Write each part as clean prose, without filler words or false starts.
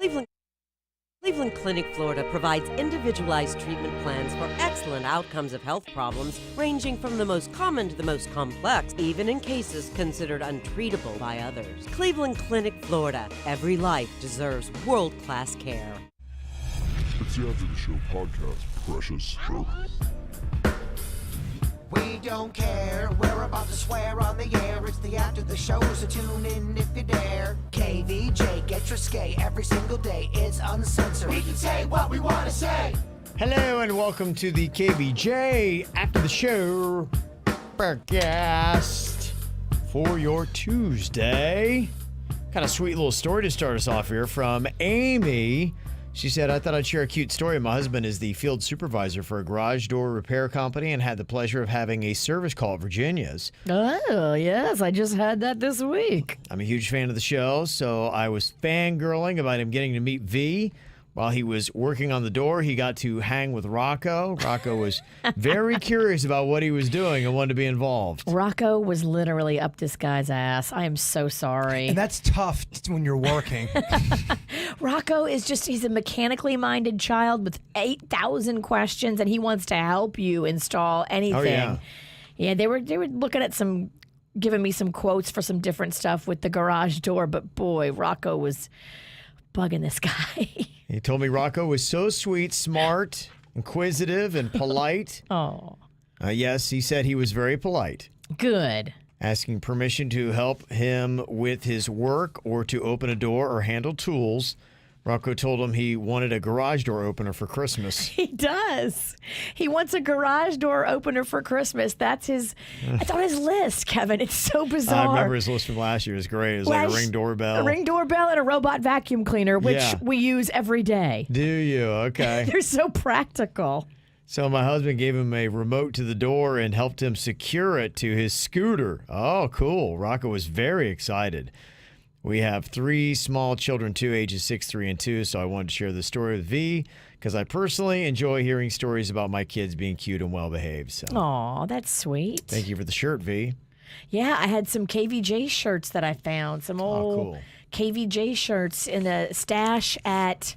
Cleveland Clinic, Florida provides individualized treatment plans for excellent outcomes of health problems ranging from the most common to the most complex, even in cases considered untreatable by others. Cleveland Clinic, Florida. Every life deserves world-class care. It's the After the Show podcast, precious. We don't care, we're about to swear on the air. It's the After the Show, so tune in if you dare. KVJ, get risque every single day. It's uncensored. We can say what we want to say. Hello and welcome to the KVJ After the Show podcast for your Tuesday. Kind of sweet little story to start us off here from Amy. She said, I thought I'd share a cute story. My husband is the field supervisor for a garage door repair company and had the pleasure of having a service call at Virginia's. Oh, yes. I just had that this week. I'm a huge fan of the show, so I was fangirling about him getting to meet V. While he was working on the door, he got to hang with Rocco. Rocco was very curious about what he was doing and wanted to be involved. Rocco was literally up this guy's ass. I am so sorry. And that's tough when you're working. Rocco is he's a mechanically minded child with 8,000 questions, and he wants to help you install anything. Oh, yeah. Yeah, they were looking at giving me some quotes for some different stuff with the garage door, but boy, Rocco was bugging this guy. He told me Rocco was so sweet, smart, inquisitive, and polite. Oh. Yes, he said he was very polite. Good. Asking permission to help him with his work or to open a door or handle tools. Rocco told him he wanted a garage door opener for Christmas. He does. He wants a garage door opener for Christmas. It's on his list, Kevin. It's so bizarre. I remember his list from last year. It was great. It was like a ring doorbell. A ring doorbell and a robot vacuum cleaner, which we use every day. Do you? Okay. They're so practical. So my husband gave him a remote to the door and helped him secure it to his scooter. Oh, cool. Rocco was very excited. We have 3 small children, too, ages 6, 3, and 2, so I wanted to share the story with V because I personally enjoy hearing stories about my kids being cute and well-behaved. So. Aw, that's sweet. Thank you for the shirt, V. Yeah, I had some KVJ shirts that I found, some old KVJ shirts in the stash at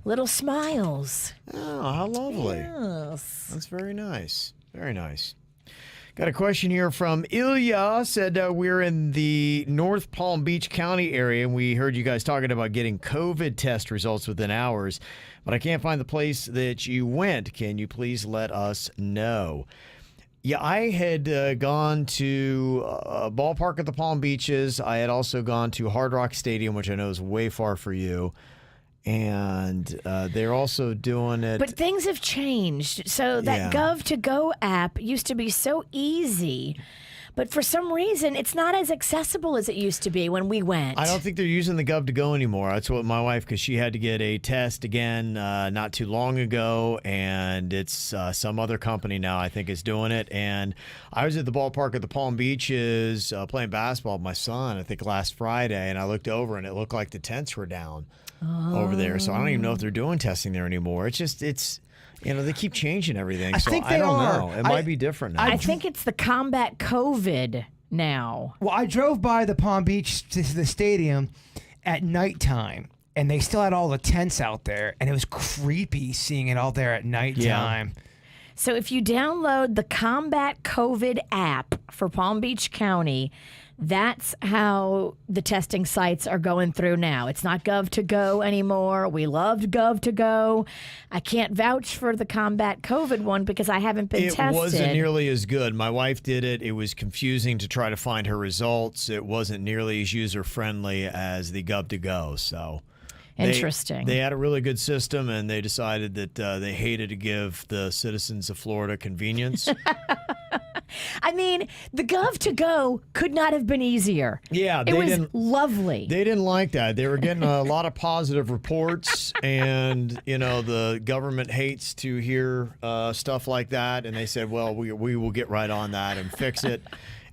Little Smiles. Oh, how lovely. Yes. That's very nice. Very nice. Got a question here from Ilya. Said we're in the North Palm Beach County area, and we heard you guys talking about getting COVID test results within hours, but I can't find the place that you went. Can you please let us know? Yeah, I had gone to a ballpark at the Palm Beaches. I had also gone to Hard Rock Stadium, which I know is way far for you. And they're also doing it. But things have changed. So that Gov2Go app used to be so easy. But for some reason, it's not as accessible as it used to be when we went. I don't think they're using the Gov2Go anymore. That's what my wife, because she had to get a test again not too long ago, and it's some other company now I think is doing it. And I was at the ballpark at the Palm Beaches playing basketball with my son, I think last Friday, and I looked over and it looked like the tents were down over there. So I don't even know if they're doing testing there anymore. It's they keep changing everything. I think they I don't are. know. It might be different now. I think it's the Combat COVID now. Well, I drove by the Palm Beach to the stadium at nighttime, and they still had all the tents out there, and it was creepy seeing it all there at nighttime. Yeah. So if you download the Combat COVID app for Palm Beach County, that's how the testing sites are going through now. It's not Gov2Go anymore. We loved Gov2Go. I can't vouch for the Combat COVID one because I haven't been tested. It wasn't nearly as good. My wife did it. It was confusing to try to find her results. It wasn't nearly as user-friendly as the Gov2Go. So interesting. They had a really good system, and they decided that they hated to give the citizens of Florida convenience. I mean, the Gov2Go could not have been easier. Yeah, it was lovely. They didn't like that. They were getting a lot of positive reports, and the government hates to hear stuff like that. And they said, "Well, we will get right on that and fix it."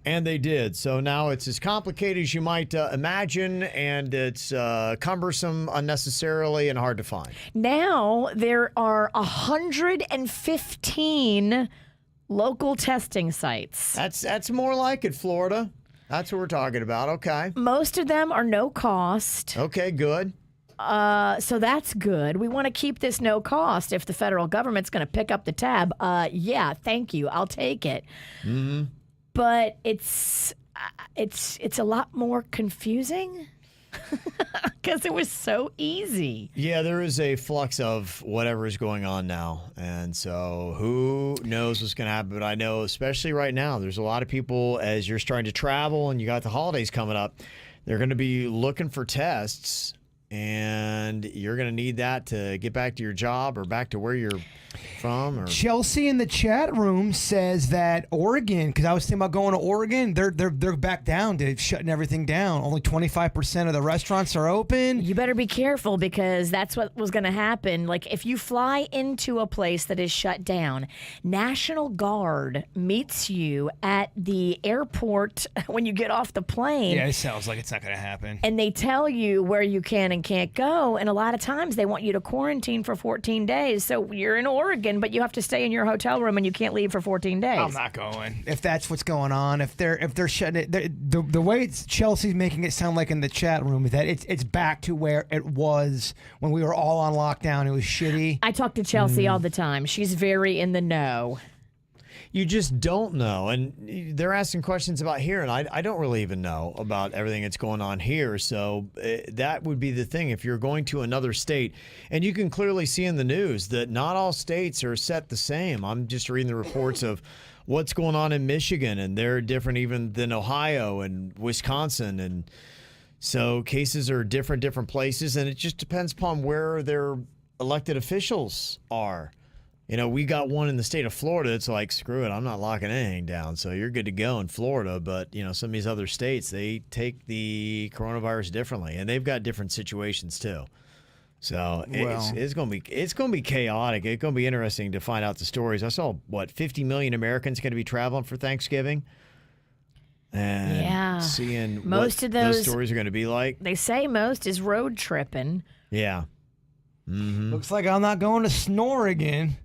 And they did. So now it's as complicated as you might imagine, and it's cumbersome unnecessarily and hard to find. Now there are 115 local testing sites. That's more like it, Florida. That's what we're talking about. Okay. Most of them are no cost. Okay, good. So that's good. We want to keep this no cost. If the federal government's going to pick up the tab, yeah, thank you. I'll take it. Mm-hmm. But it's a lot more confusing because it was so easy. Yeah, there is a flux of whatever is going on now. And so who knows what's going to happen. But I know, especially right now, there's a lot of people, as you're starting to travel and you got the holidays coming up, they're going to be looking for tests. And you're going to need that to get back to your job or back to where you're from. Or... Chelsea in the chat room says that Oregon, because I was thinking about going to Oregon, they're back down to shutting everything down. Only 25% of the restaurants are open. You better be careful because that's what was going to happen. Like if you fly into a place that is shut down, National Guard meets you at the airport when you get off the plane. Yeah, it sounds like it's not going to happen. And they tell you where you can and can't go. And a lot of times they want you to quarantine for 14 days. So you're in Oregon, but you have to stay in your hotel room and you can't leave for 14 days. I'm not going. If that's what's going on, if they're shutting it, the way Chelsea's making it sound like in the chat room is that it's back to where it was when we were all on lockdown. It was shitty. I talk to Chelsea all the time. She's very in the know. You just don't know. And they're asking questions about here, and I don't really even know about everything that's going on here. So that would be the thing. If you're going to another state, and you can clearly see in the news that not all states are set the same. I'm just reading the reports of what's going on in Michigan, and they're different even than Ohio and Wisconsin. And so cases are different places, and it just depends upon where their elected officials are. You know, we got one in the state of Florida. It's like, screw it, I'm not locking anything down. So you're good to go in Florida. But, you know, some of these other states, they take the coronavirus differently, and they've got different situations too. So it's going to be chaotic. It's going to be interesting to find out the stories. I saw, 50 million Americans going to be traveling for Thanksgiving? And seeing most what of those stories are going to be like. They say most is road tripping. Yeah. Mm-hmm. Looks like I'm not going to Snore again.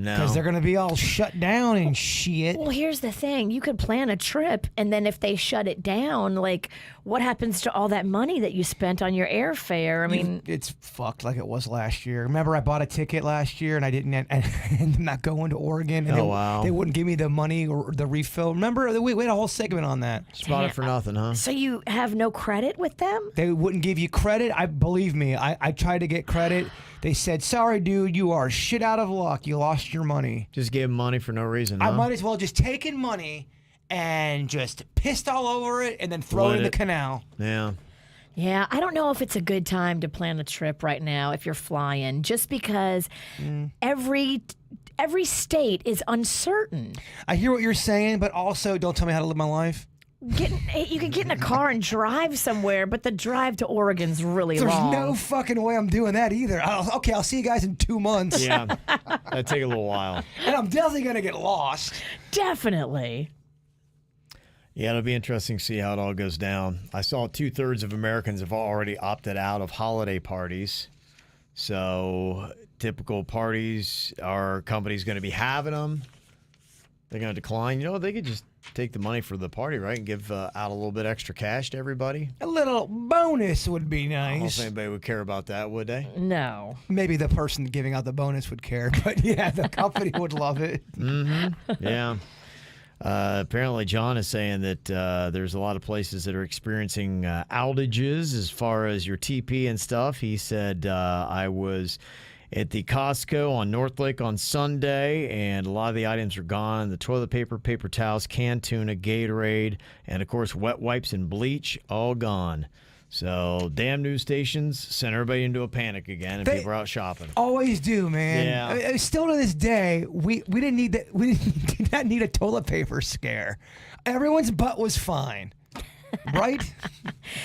No. Because they're going to be all shut down and shit. Well, here's the thing. You could plan a trip, and then if they shut it down, like, what happens to all that money that you spent on your airfare? I mean... It's fucked like it was last year. Remember, I bought a ticket last year, and I didn't... And I'm not going to Oregon. And they wouldn't give me the money or the refill. Remember, we had a whole segment on that. Just bought it for nothing, huh? So you have no credit with them? They wouldn't give you credit. Believe me, I tried to get credit. They said, sorry, dude, you are shit out of luck. You lost your money. Just gave him money for no reason, I huh? might as well just taken money and just pissed all over it and then throw it in the canal. Yeah. Yeah, I don't know if it's a good time to plan a trip right now if you're flying, just because every state is uncertain. I hear what you're saying, but also don't tell me how to live my life. You can get in a car and drive somewhere, but the drive to Oregon's really long. There's no fucking way I'm doing that either. I'll see you guys in 2 months. Yeah, that'd take a little while. And I'm definitely going to get lost. Definitely. Yeah, it'll be interesting to see how it all goes down. I saw 2/3 of Americans have already opted out of holiday parties. So typical parties, our company's going to be having them. They're going to decline. You know, they could just take the money for the party, right, and give out a little bit extra cash to everybody. A little bonus would be nice. I don't know if anybody would care about that, would they? No. Maybe the person giving out the bonus would care, but yeah, the company would love it. Mm-hmm. Yeah. Apparently, John is saying that there's a lot of places that are experiencing outages as far as your TP and stuff. He said, I was at the Costco on North Lake on Sunday, and a lot of the items are gone. The toilet paper, paper towels, canned tuna, Gatorade, and, of course, wet wipes and bleach, all gone. So, damn news stations sent everybody into a panic again, and people are out shopping. Always do, man. Yeah. Still to this day, we didn't need that. We did not need a toilet paper scare. Everyone's butt was fine. Right?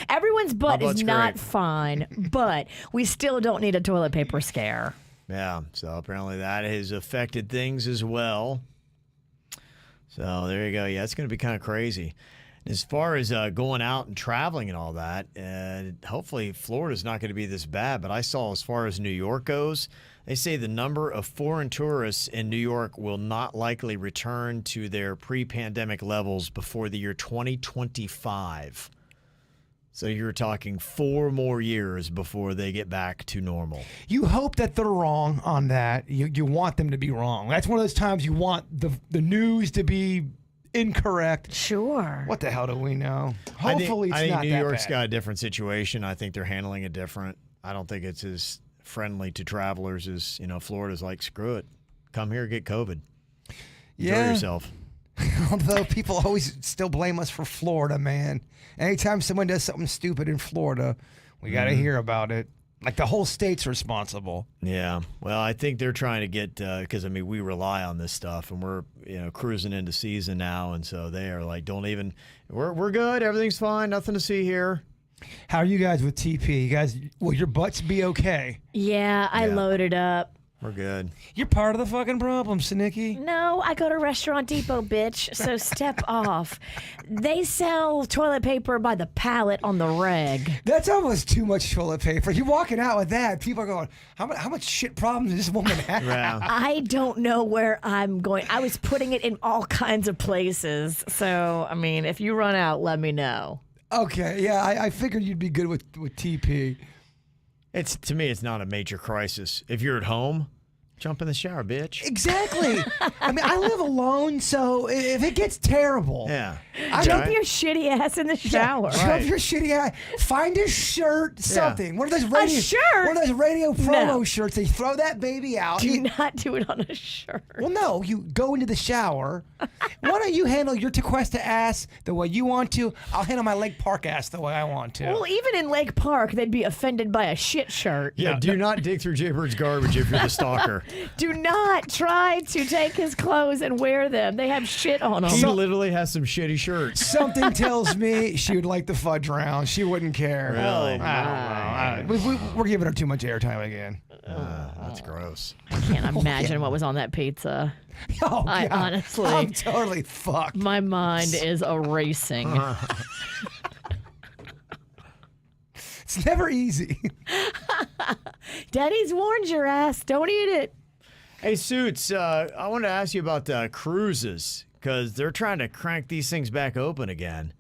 Everyone's butt is not great. fine, but we still don't need a toilet paper scare. Yeah, so apparently that has affected things as well. So there you go. Yeah, it's going to be kind of crazy. As far as going out and traveling and all that, hopefully Florida's not going to be this bad. But I saw as far as New York goes, they say the number of foreign tourists in New York will not likely return to their pre-pandemic levels before the year 2025. So you're talking 4 more years before they get back to normal. You hope that they're wrong on that. You want them to be wrong. That's one of those times you want the news to be incorrect. Sure. What the hell do we know? Hopefully I think not New that York's bad. got a different situation. I think they're handling it different. I don't think it's as friendly to travelers as, Florida's like, screw it. Come here, get COVID. Enjoy yourself. Although people always still blame us for Florida, man. Anytime someone does something stupid in Florida, we got to hear about it. Like the whole state's responsible. Yeah. Well, I think they're trying to get, because, we rely on this stuff and we're, cruising into season now. And so they are like, we're good. Everything's fine. Nothing to see here. How are you guys with TP? You guys, will your butts be okay? Yeah, I loaded up. We're good. You're part of the fucking problem, Sinicky. No, I go to Restaurant Depot, bitch, so step off. They sell toilet paper by the pallet on the reg. That's almost too much toilet paper. You're walking out with that. People are going, how much shit problems does this woman have? Yeah. I don't know where I'm going. I was putting it in all kinds of places. So, if you run out, let me know. Okay, yeah, I figured you'd be good with TP. To me, it's not a major crisis. If you're at home, jump in the shower, bitch. Exactly. I live alone, so if it gets terrible, Jump your shitty ass in the shower. Jump your shitty ass. Find a shirt, something. One of those radio, shirt? One of those radio promo shirts. They throw that baby out. Do not do it on a shirt. Well, no, you go into the shower. Why don't you handle your Tequesta ass the way you want to? I'll handle my Lake Park ass the way I want to. Well, even in Lake Park, they'd be offended by a shit shirt. Yeah, do not dig through Jaybird's garbage if you're the stalker. Do not try to take his clothes and wear them. They have shit on them. He literally has some shitty shirts. Something tells me she would like the fudge round. She wouldn't care. Really? I don't know. We're giving her too much airtime again. That's gross. I can't imagine what was on that pizza. Oh, God. I honestly, I'm totally fucked. my mind is erasing. It's never easy. Daddy's warned your ass. Don't eat it. Hey, Suits, I want to ask you about cruises because they're trying to crank these things back open again.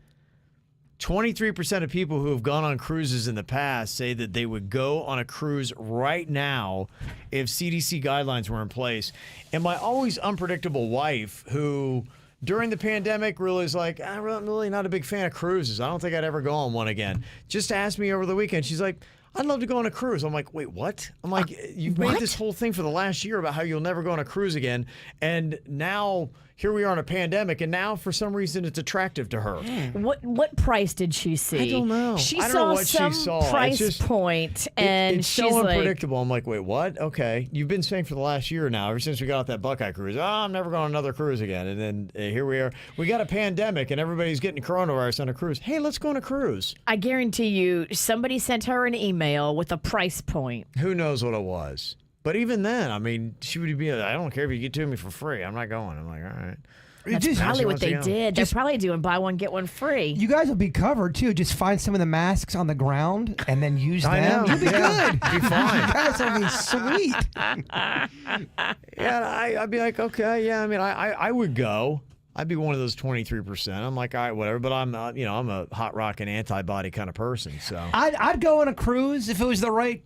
23% of people who have gone on cruises in the past say that they would go on a cruise right now if CDC guidelines were in place. And my always unpredictable wife, who during the pandemic really is like, I'm really not a big fan of cruises. I don't think I'd ever go on one again. Just asked me over the weekend. She's like, I'd love to go on a cruise. I'm like, wait, what? I'm like, you've made this whole thing for the last year about how you'll never go on a cruise again. And now here we are in a pandemic, and now for some reason it's attractive to her. What price did she see? I don't know. She I don't saw know what some she saw. price point, and it's she's so like, unpredictable. I'm like, wait, what? Okay. You've been saying for the last year now, ever since we got off that Buckeye cruise, I'm never going on another cruise again. And then here we are. We got a pandemic, and everybody's getting coronavirus on a cruise. Hey, let's go on a cruise. I guarantee you, somebody sent her an email with a price point. Who knows what it was? But even then, she would be like, I don't care if you get to me for free. I'm not going. I'm like, all right. That's probably what they again. did. They're probably doing buy one, get one free. You guys will be covered, too. Just find some of the masks on the ground and then use them. I know. You'll be good. Be fine. You guys will be sweet. Yeah, I'd be like, okay, yeah. I would go. I'd be one of those 23%. I'm like, all right, whatever. But I'm not, I'm a hot rock and antibody kind of person. So I'd go on a cruise if it was the right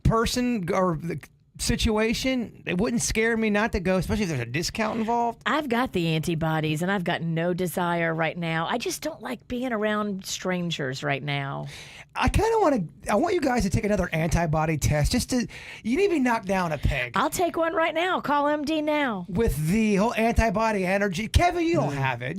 person or the situation. It wouldn't scare me not to go, especially if there's a discount involved. I've got the antibodies, and I've got no desire right now. I just don't like being around strangers right now. I want you guys to take another antibody test you need to be knocked down a peg. I'll take one right now. Call MD now. With the whole antibody energy. Kevin, you don't have it.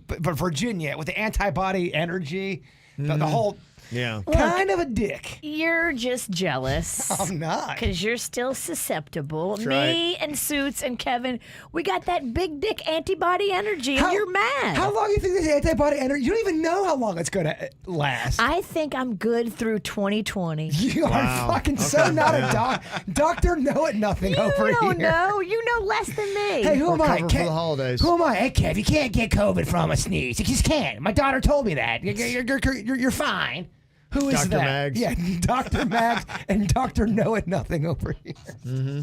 But Virginia, with the antibody energy, the whole... yeah. Kind of a dick. You're just jealous. I'm not. Because you're still susceptible. That's Me and Suits and Kevin, we got that big dick antibody energy, and you're mad. How long do you think this antibody energy? You don't even know how long it's going to last. I think I'm good through 2020. You are fucking so not a doctor. Know it nothing over You don't here. know. You know less than me. Hey, who am I? Covered for the holidays. Who am I? Hey, Kev, you can't get COVID from a sneeze. You just can't. My daughter told me that. You're fine. Who is Dr. that? Mags. Yeah, Dr. Mags and Dr. Know It Nothing over here. Mm-hmm.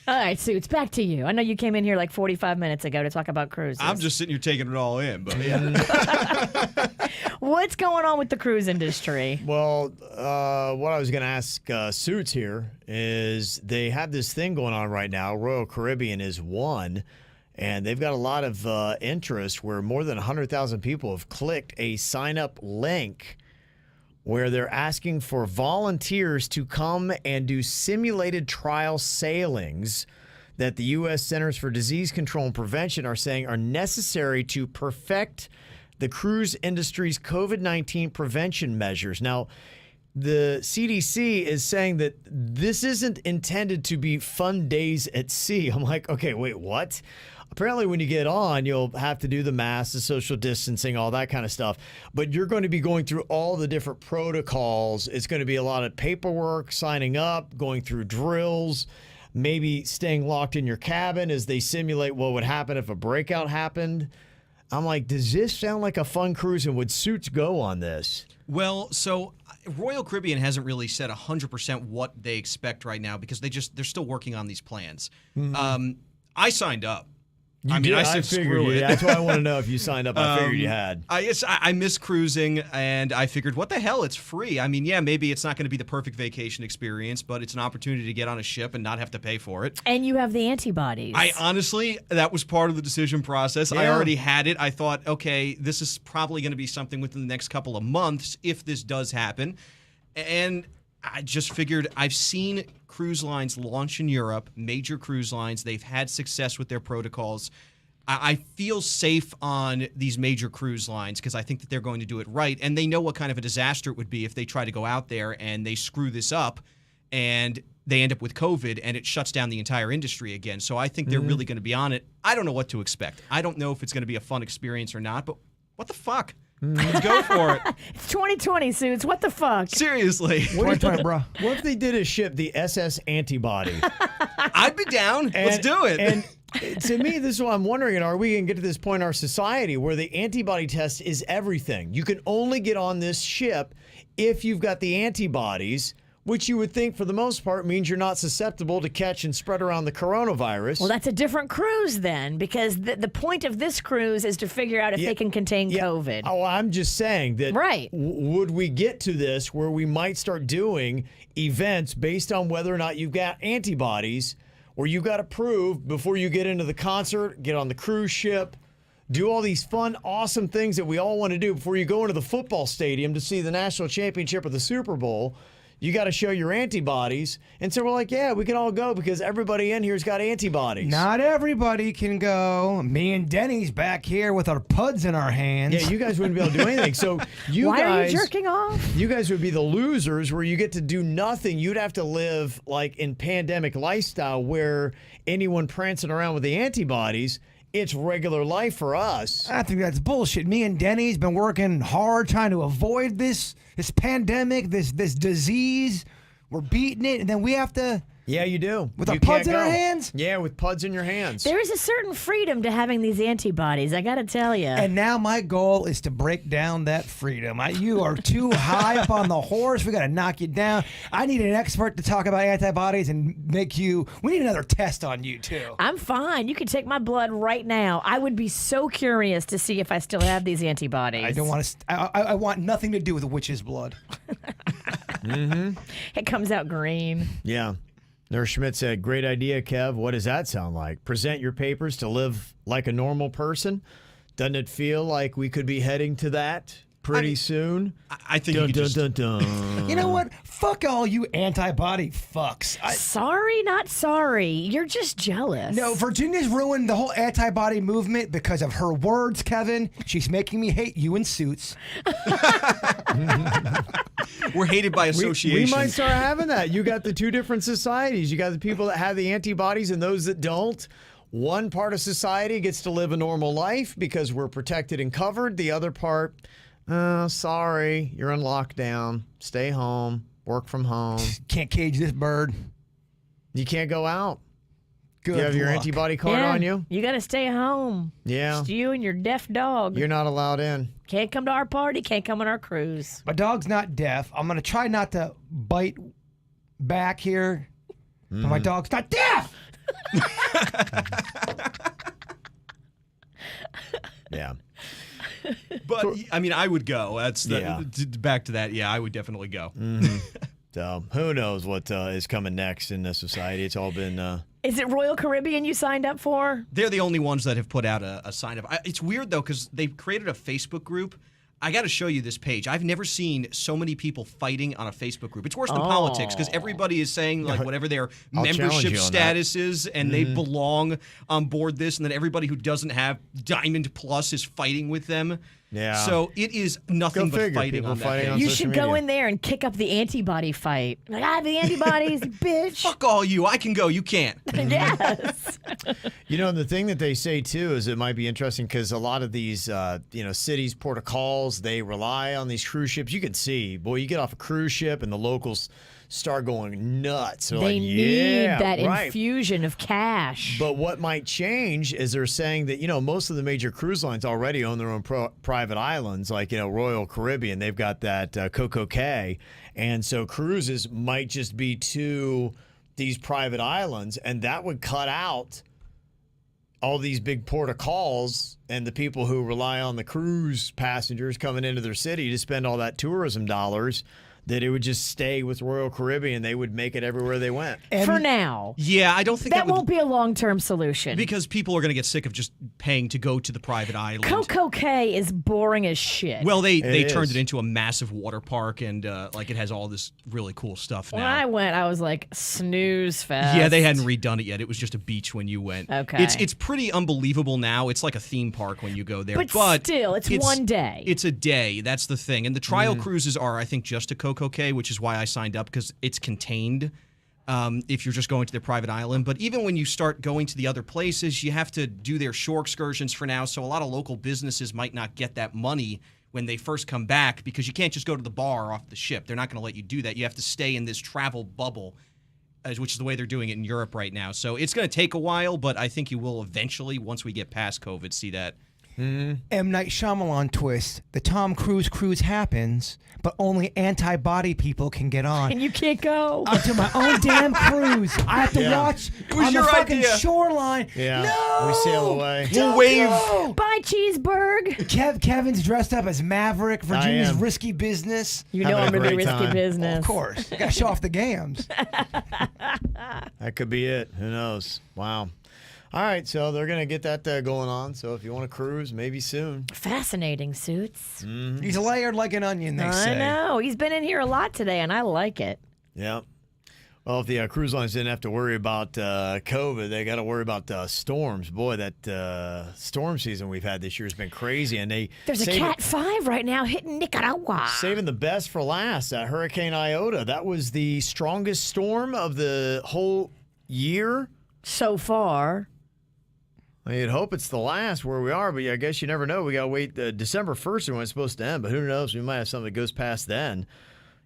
All right, Suits, back to you. I know you came in here like 45 minutes ago to talk about cruises. I'm just sitting here taking it all in, but yeah. What's going on with the cruise industry? Well, what I was going to ask Suits here is they have this thing going on right now. Royal Caribbean is one, and they've got a lot of interest where more than 100,000 people have clicked a sign-up link where they're asking for volunteers to come and do simulated trial sailings that the U.S. Centers for Disease Control and Prevention are saying are necessary to perfect the cruise industry's COVID-19 prevention measures. Now, the CDC is saying that this isn't intended to be fun days at sea. I'm like, okay, wait, what? Apparently, when you get on, you'll have to do the masks, the social distancing, all that kind of stuff. But you're going to be going through all the different protocols. It's going to be a lot of paperwork, signing up, going through drills, maybe staying locked in your cabin as they simulate what would happen if a breakout happened. I'm like, does this sound like a fun cruise, and would Suits go on this? Well, so Royal Caribbean hasn't really said 100% what they expect right now because they're still working on these plans. I signed up. I said screw it. That's why I want to know if you signed up. I figured you had. I miss cruising, and I figured, what the hell? It's free. I mean, yeah, maybe it's not going to be the perfect vacation experience, but it's an opportunity to get on a ship and not have to pay for it. And you have the antibodies. That was part of the decision process. Yeah. I already had it. I thought, okay, this is probably going to be something within the next couple of months if this does happen. And I just figured I've seen cruise lines launch in Europe, major cruise lines. They've had success with their protocols. I feel safe on these major cruise lines because I think that they're going to do it right. And they know what kind of a disaster it would be if they try to go out there and they screw this up and they end up with COVID and it shuts down the entire industry again. So I think they're really going to be on it. I don't know what to expect. I don't know if it's going to be a fun experience or not, but what the fuck? Let's go for it. It's 2020, Suits. What the fuck? Seriously. 2020, bro. What if they did a ship, the SS Antibody? I'd be down. Let's do it. And to me, this is what I'm wondering, are we going to get to this point in our society where the antibody test is everything? You can only get on this ship if you've got the antibodies, which you would think for the most part means you're not susceptible to catch and spread around the coronavirus. Well, that's a different cruise then, because the point of this cruise is to figure out if they can contain COVID. Oh, I'm just saying that Right. Would we get to this where we might start doing events based on whether or not you've got antibodies, where you've got to prove before you get into the concert, get on the cruise ship, do all these fun, awesome things that we all want to do before you go into the football stadium to see the national championship or the Super Bowl. You got to show your antibodies. And so we're like, yeah, we can all go because everybody in here's got antibodies. Not everybody can go. Me and Denny's back here with our puds in our hands. Yeah, you guys wouldn't be able to do anything. So Why are you jerking off? You guys would be the losers where you get to do nothing. You'd have to live like in pandemic lifestyle where anyone prancing around with the antibodies, it's regular life for us. I think that's bullshit. Me and Denny's been working hard trying to avoid this pandemic, this disease. We're beating it, and then we have to... Yeah, you do. With our You puds can't in our go. hands? Yeah, with puds in your hands. There is a certain freedom to having these antibodies, I got to tell you. And now my goal is to break down that freedom. You are too high up on the horse. We got to knock you down. I need an expert to talk about antibodies and make you... We need another test on you, too. I'm fine. You can take my blood right now. I would be so curious to see if I still have these antibodies. I don't want to... I want nothing to do with a witch's blood. It comes out green. Yeah. Nurse Schmidt said, great idea, Kev. What does that sound like? Present your papers to live like a normal person? Doesn't it feel like we could be heading to that pretty soon? I think you could just... You know what? Fuck all you antibody fucks. Sorry, not sorry. You're just jealous. No, Virginia's ruined the whole antibody movement because of her words, Kevin. She's making me hate you in Suits. We're hated by association. We might start having that. You got the two different societies. You got the people that have the antibodies and those that don't. One part of society gets to live a normal life because we're protected and covered. The other part, sorry, you're in lockdown. Stay home. Work from home. Can't cage this bird. You can't go out. Good You have your luck. antibody card on you? You got to stay home. Yeah. Just you and your deaf dog. You're not allowed in. Can't come to our party, can't come on our cruise. My dog's not deaf. I'm going to try not to bite back here. But my dog's not deaf. Yeah. But I mean, I would go. That's Yeah. back to that. Yeah, I would definitely go. So who knows what is coming next in the society? It's all been. Is it Royal Caribbean you signed up for? They're the only ones that have put out a sign up. It's weird though because they've created a Facebook group. I got to show you this page. I've never seen so many people fighting on a Facebook group. It's worse than politics because everybody is saying like whatever their I'll challenge membership you on status is, and they belong on board this, and then everybody who doesn't have Diamond Plus is fighting with them. Yeah. So it is nothing Go but figure. fighting People on that fighting page. on You social should go media. in there and kick up the antibody fight. Like, I have the antibodies, bitch. Fuck all you. I can go. You can't. Yes. You know, the thing that they say too is it might be interesting because a lot of these, cities, port of calls, they rely on these cruise ships. You can see, boy, you get off a cruise ship and the locals start going nuts. They're They like, need yeah, that right. infusion of cash. But what might change is they're saying that, most of the major cruise lines already own their own private islands, like, Royal Caribbean. They've got that Coco Cay. And so cruises might just be to these private islands, and that would cut out all these big port of calls and the people who rely on the cruise passengers coming into their city to spend all that tourism dollars, that it would just stay with Royal Caribbean. They would make it everywhere they went. For now. Yeah, I don't think That would, won't be a long-term solution. because people are going to get sick of just paying to go to the private island. Coco Cay is boring as shit. Well, they turned is. it into a massive water park, and it has all this really cool stuff when now. I went, I was like, snooze fest. Yeah, they hadn't redone it yet. It was just a beach when you went. Okay. It's pretty unbelievable now. It's like a theme park when you go there. But still, it's one day. It's a day. That's the thing. And the trial cruises are, I think, just to Coco Cay, which is why I signed up, because it's contained if you're just going to their private island. But even when you start going to the other places, you have to do their shore excursions for now. So a lot of local businesses might not get that money when they first come back, because you can't just go to the bar off the ship. They're not going to let you do that. You have to stay in this travel bubble, which is the way they're doing it in Europe right now. So it's going to take a while, but I think you will eventually, once we get past COVID, see that. M. Night Shyamalan twist. The Tom Cruise cruise happens, but only antibody people can get on. and you can't go. I'll do my own damn cruise. I have to Yeah. watch It was on your the fucking idea. shoreline. Yeah. No! We sail away. We'll wave. No! Bye, Cheeseburg. Kevin's dressed up as Maverick, Virginia's am. risky business. You know Having I'm a in the great risky time. business. Of course. Got to show off the gams. That could be it. Who knows? Wow. All right, so they're going to get that going on. So if you want to cruise, maybe soon. Fascinating suits. He's layered like an onion, they say. I know. He's been in here a lot today, and I like it. Yeah. Well, if the cruise lines didn't have to worry about COVID, they got to worry about storms. Boy, that storm season we've had this year has been crazy. And There's a Cat 5 right now hitting Nicaragua. saving the best for last. Hurricane Iota. That was the strongest storm of the whole year. So far. You'd hope it's the last where we are, but I guess you never know. We got to wait December 1st when it's supposed to end, but who knows? We might have something that goes past then.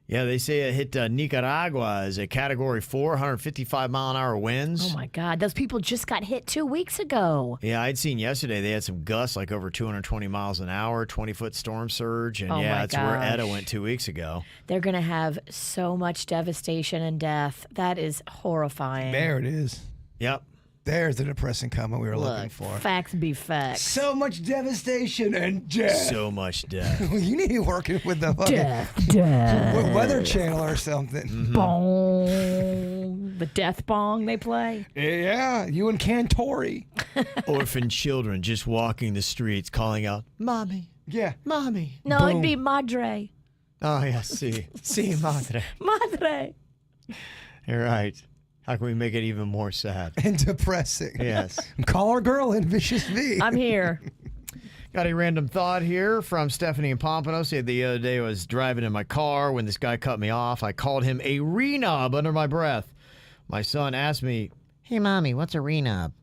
Yeah, they say it hit Nicaragua as a Category 4, 155-mile-an-hour winds. Oh, my God. Those people just got hit 2 weeks ago. Yeah, I'd seen yesterday they had some gusts like over 220 miles an hour, 20-foot storm surge, and Oh, yeah, my that's where gosh. Etta went 2 weeks ago. They're going to have so much devastation and death. That is horrifying. There it is. Yep. There's the depressing comment we were looking Look, for. facts be facts. So much devastation and death. So much death. You need to be working with the fucking Death. Weather Channel or something. Bong. The death bong they play. Yeah, you and Cantori. Orphan children just walking the streets calling out, Mommy, Yeah. Mommy. No, Boom. it'd be madre. Oh, yeah, see. See, madre. Madre. You're right. How can we make it even more sad? And depressing. Yes. Call our girl in Vicious V. I'm here. Got a random thought here from Stephanie in Pompano. Said the other day I was driving in my car when this guy cut me off. I called him a renob under my breath. My son asked me, "Hey, Mommy, what's a renob?"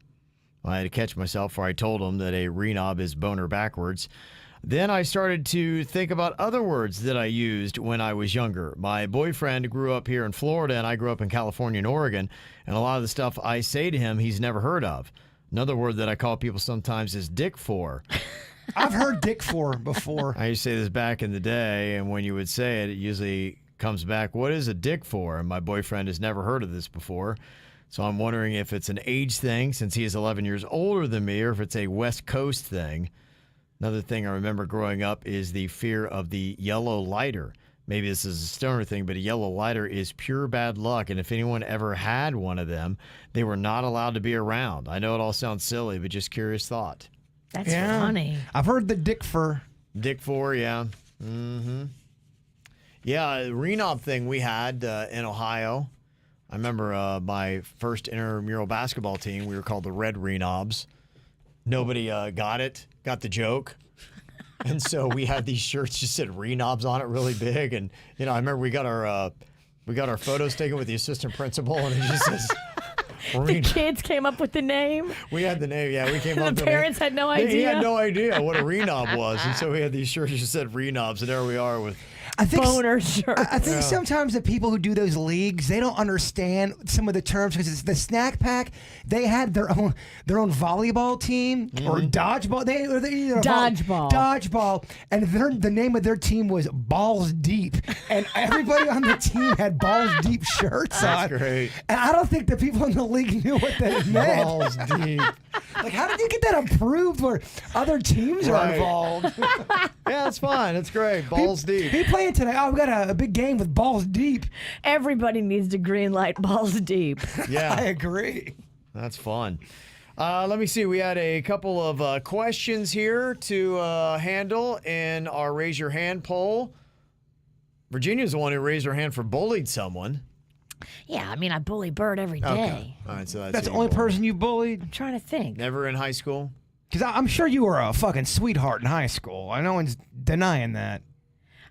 Well, I had to catch myself before I told him that a renob is boner backwards. Then I started to think about other words that I used when I was younger. My boyfriend grew up here in Florida, and I grew up in California and Oregon, and a lot of the stuff I say to him, he's never heard of. Another word that I call people sometimes is dick for. I've heard Dick for before. I used to say this back in the day, and when you would say it, it usually comes back, what is a dick for? And my boyfriend has never heard of this before. So I'm wondering if it's an age thing since he is 11 years older than me, or if it's a West Coast thing. Another thing I remember growing up is the fear of the yellow lighter. Maybe this is a stoner thing, but a yellow lighter is pure bad luck. And if anyone ever had one of them, they were not allowed to be around. I know it all sounds silly, but just curious thought. That's funny. I've heard the dick fur. Dick 4, yeah. Mm-hmm. Yeah, the Renob thing we had in Ohio. I remember my first intramural basketball team, we were called the Red Renobs. Nobody got the joke. And so we had these shirts just said Renobs on it really big. And, I remember we got our photos taken with the assistant principal, and it just says The kids came up with the name. We had the name, yeah. We came up with the parents had no idea. He had no idea what a Renob was. And so we had these shirts that just said Renobs, and there we are with boner shirts. I think sometimes the people who do those leagues, they don't understand some of the terms, because it's the snack pack. They had their own volleyball team or dodgeball. Dodgeball, and the name of their team was Balls Deep, and everybody on the team had Balls Deep shirts on. That's great. And I don't think the people in the league knew what that meant. Balls Deep. Like, how did you get that approved where other teams are involved? Yeah, it's fine. It's great. Balls Deep. He playing tonight. Oh, we got a big game with Balls Deep. Everybody needs to green light Balls Deep. Yeah. I agree. That's fun. Let me see. We had a couple of questions here to handle in our Raise Your Hand poll. Virginia's the one who raised her hand for bullied someone. Yeah, I mean, I bully Bird every day. Okay. All right, so that's the only person you bullied? I'm trying to think. Never in high school? Because I'm sure you were a fucking sweetheart in high school. No one's denying that.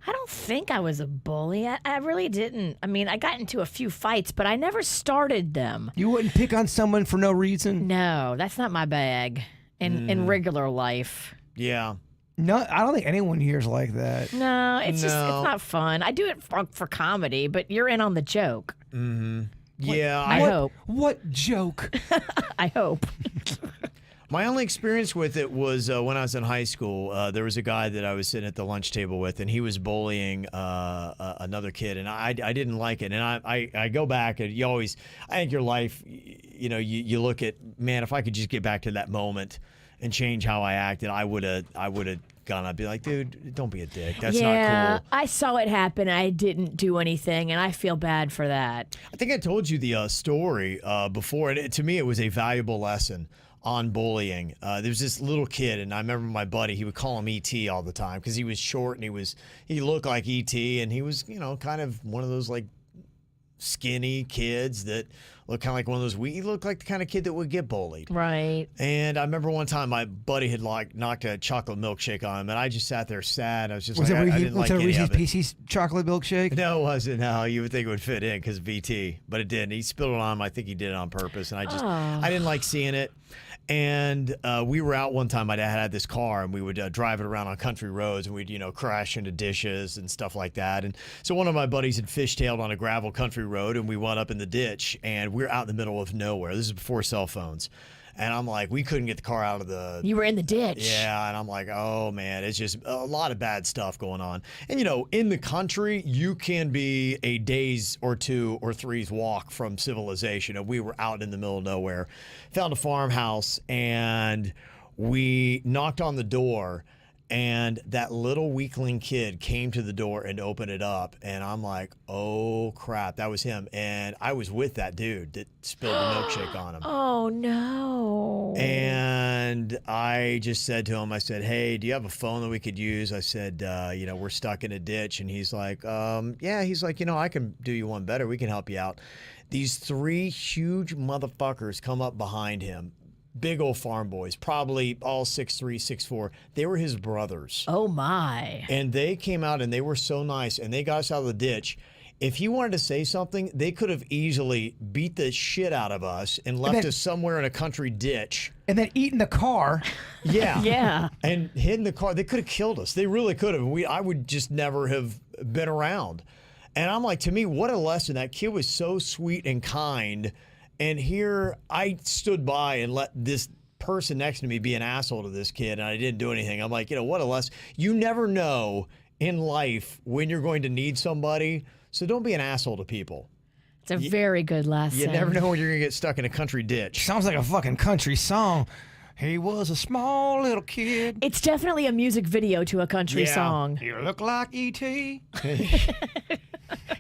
I don't think I was a bully. I really didn't. I mean, I got into a few fights, but I never started them. You wouldn't pick on someone for no reason? No, that's not my bag in regular life. Yeah. No, I don't think anyone here's like that. No, it's not fun. I do it for comedy, but you're in on the joke. Mm-hmm. Yeah. I hope. What joke? I hope. My only experience with it was when I was in high school. There was a guy that I was sitting at the lunch table with, and he was bullying another kid, and I didn't like it. And I go back, and I think your life, you look at, man, if I could just get back to that moment and change how I acted, I would have gone. I'd be like, dude, don't be a dick. That's not cool. I saw it happen. I didn't do anything, and I feel bad for that. I think I told you the story before, and to me, it was a valuable lesson on bullying. There was this little kid, and I remember my buddy, he would call him E.T. all the time because he was short and he looked like E.T. and he was, kind of one of those like skinny kids that looked kind of like one of those. He looked like the kind of kid that would get bullied. Right. And I remember one time my buddy had knocked a chocolate milkshake on him, and I just sat there sad. I was just I didn't like any Reese's of it. Pieces chocolate milkshake? No, it wasn't. No, you would think it would fit in because of VT, but it didn't. He spilled it on him. I think he did it on purpose, and I didn't like seeing it. And we were out one time. My dad had this car, and we would drive it around on country roads, and we'd, crash into dishes and stuff like that. And so one of my buddies had fishtailed on a gravel country road, and we wound up in the ditch, and we're out in the middle of nowhere. This is before cell phones. And I'm like, we couldn't get the car out of the... You were in the ditch. Yeah, and I'm like, oh, man, it's just a lot of bad stuff going on. And, in the country, you can be a day's or 2 or 3's walk from civilization. And we were out in the middle of nowhere, found a farmhouse, and we knocked on the door, and that little weakling kid came to the door and opened it up. And I'm like, oh, crap, that was him. And I was with that dude that spilled the milkshake on him. Oh, no. And I just said to him, I said, hey, do you have a phone that we could use? I said, we're stuck in a ditch. And he's like, yeah. He's like, I can do you one better. We can help you out. These 3 huge motherfuckers come up behind him. Big old farm boys, probably all 6'3", 6'4". They were his brothers. Oh, my. And they came out, and they were so nice, and they got us out of the ditch. If he wanted to say something, they could have easily beat the shit out of us and left us somewhere in a country ditch. And then eaten the car. Yeah. Yeah. And hidden the car. They could have killed us. They really could have. I would just never have been around. And I'm like, to me, what a lesson. That kid was so sweet and kind. And here I stood by and let this person next to me be an asshole to this kid, and I didn't do anything. I'm like, what a lesson. You never know in life when you're going to need somebody, so don't be an asshole to people. It's a very good lesson. You never know when you're going to get stuck in a country ditch. Sounds like a fucking country song. He was a small little kid. It's definitely a music video to a country song. You look like E.T.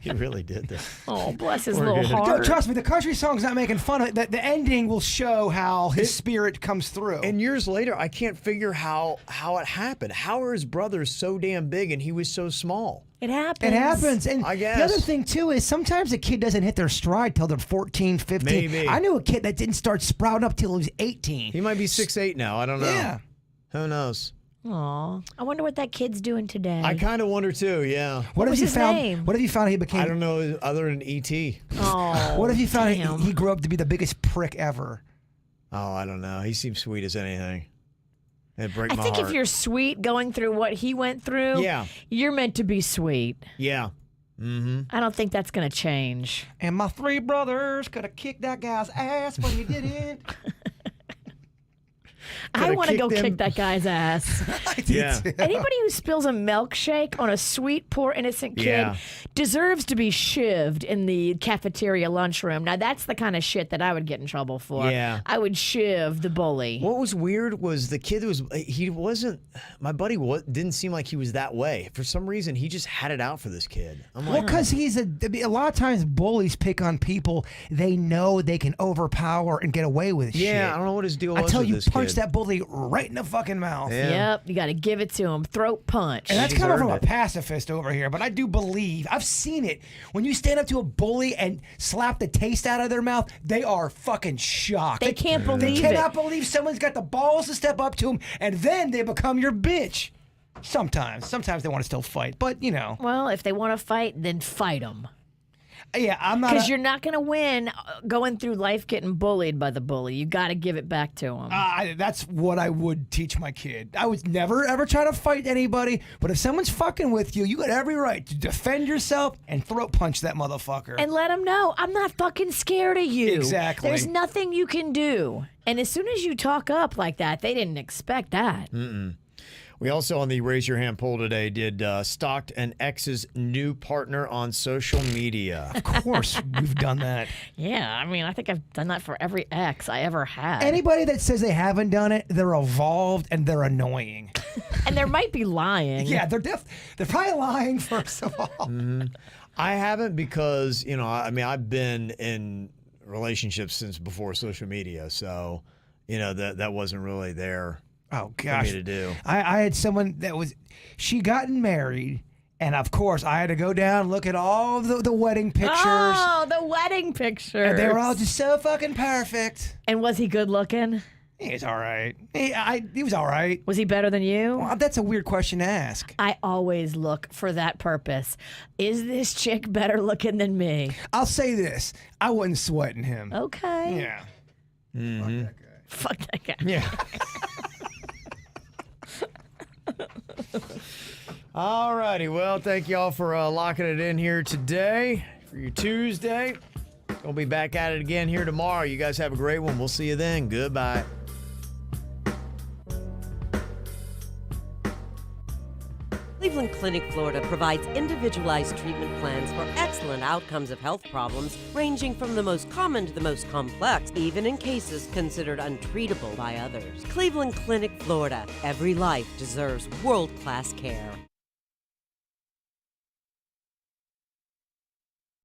He really did that. Oh, bless his We're little good. heart. Trust me, the country song's not making fun of it. The ending will show how his spirit comes through. And years later, I can't figure how it happened. How are his brothers so damn big and he was so small? It happens. It happens. And I guess. the other thing, too, is sometimes a kid doesn't hit their stride till they're 14, 15. Maybe. I knew a kid that didn't start sprouting up till he was 18. He might be 6'8" now. I don't know. Yeah. Who knows? Aw. I wonder what that kid's doing today. I kind of wonder too, yeah. What was if you his found? name? What if you found he became? I don't know other than E.T. Oh, What if you found damn. he grew up to be the biggest prick ever? Oh, I don't know. He seems sweet as anything. It'd break I my think heart. if you're sweet going through what he went through, Yeah. you're meant to be sweet. Yeah. Mm-hmm. I don't think that's going to change. And my three brothers could have kicked that guy's ass, but he didn't. I Coulda want to go kicked him. kick that guy's ass. I did Yeah. too. Anybody who spills a milkshake on a sweet, poor, innocent kid Yeah. deserves to be shivved in the cafeteria lunchroom. Now, that's the kind of shit that I would get in trouble for. Yeah. I would shiv the bully. What was weird was the kid my buddy didn't seem like he was that way. For some reason, he just had it out for this kid. I'm Well, like, because a lot of times bullies pick on people they know they can overpower and get away with shit. yeah, I don't know what his deal was Until with you this punch kid. that bully right in the fucking mouth. Yeah. Yep, you got to give it to him. Throat punch. And that's He's coming from earned a it. pacifist over here, but I do believe, I've seen it. When you stand up to a bully and slap the taste out of their mouth, they are fucking shocked. They can't They believe cannot it. believe someone's got the balls to step up to them, and then they become your bitch. Sometimes they want to still fight, but you know. Well, if they want to fight, then fight them. Yeah, I'm not. Because you're not going to win going through life getting bullied by the bully. You got to give it back to him. That's what I would teach my kid. I would never ever try to fight anybody, but if someone's fucking with you, you got every right to defend yourself and throat punch that motherfucker. And let them know, I'm not fucking scared of you. Exactly. There's nothing you can do. And as soon as you talk up like that, they didn't expect that. We also, on the Raise Your Hand poll today, did stalked an ex's new partner on social media. Of course, we've done that. Yeah, I mean, I think I've done that for every ex I ever had. Anybody that says they haven't done it, they're evolved and they're annoying. And there might be lying. Yeah, they're probably lying, first of all. I haven't because, I've been in relationships since before social media, so, that wasn't really there. Oh, gosh. For me to do. I had someone she gotten married, and of course, I had to go down and look at all the wedding pictures. Oh, the wedding pictures. And they were all just so fucking perfect. And was he good looking? He's all right. He was all right. Was he better than you? Well, that's a weird question to ask. I always look for that purpose. Is this chick better looking than me? I'll say this. I wasn't sweating him. Okay. Yeah. Mm-hmm. Fuck that guy. Yeah. All righty. Well, thank y'all for locking it in here today for your Tuesday. We'll be back at it again here tomorrow. You guys have a great one. We'll see you then. Goodbye. Cleveland Clinic, Florida provides individualized treatment plans for excellent outcomes of health problems ranging from the most common to the most complex, even in cases considered untreatable by others. Cleveland Clinic, Florida. Every life deserves world-class care.